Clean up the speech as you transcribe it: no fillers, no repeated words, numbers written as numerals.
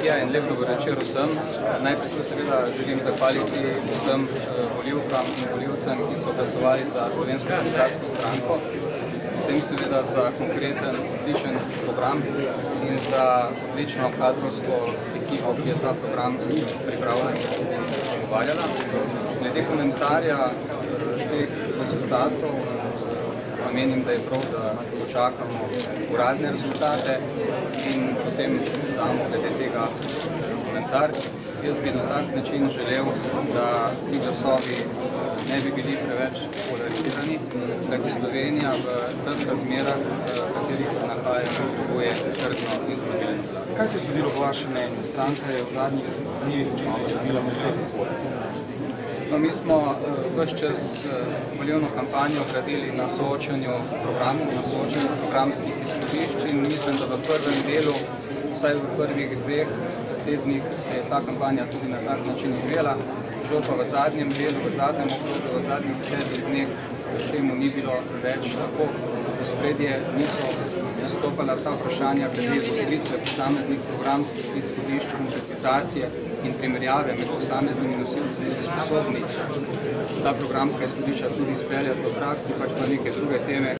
Ja, in lep dober večer vsem. Najprej se seveda želim zahvaliti vsem volivkam in volivcem, ki so glasovali za Slovensko demokratsko stranko. S tem seveda za konkreten, odličen program in za odlično kadrovsko ekipo, ki je ta program pripravila in izvajala. Glede komentarja teh rezultatov, pa menim, da je prav, da počakamo uradne rezultate in potem damo glede tega komentar. Jaz bi na vsak način želel, da ti glasovi ne bi bili preveč polarizirani, kajti Slovenija v teh razmerah, v katerih se nahaja, potrebuje trdno in stabilno. Kaj se je zgodilo po vašem mnenju? Stranka je v zadnjih dnevih očitno imela precej podpore. Mi smo ves čas volilno kampanjo gradili na soočanju programov, na soočanju programskih izhodišč in mislim, da v prvem delu, vsaj v prvih dveh tednih, se je ta kampanja tudi na tak način odvijala. Žal pa v zadnjem delu, v zadnjem obdobju, v zadnjih 10 dneh temu ni bilo več tako. V spredje niso izstopala ta vprašanja glede izostritve posameznih programskih izhodišč, konkretizacije in primerjave med posameznimi nosilci, ki so sposobni ta programska izhodišča tudi izpeljati v praksi, pač pa neke druge teme,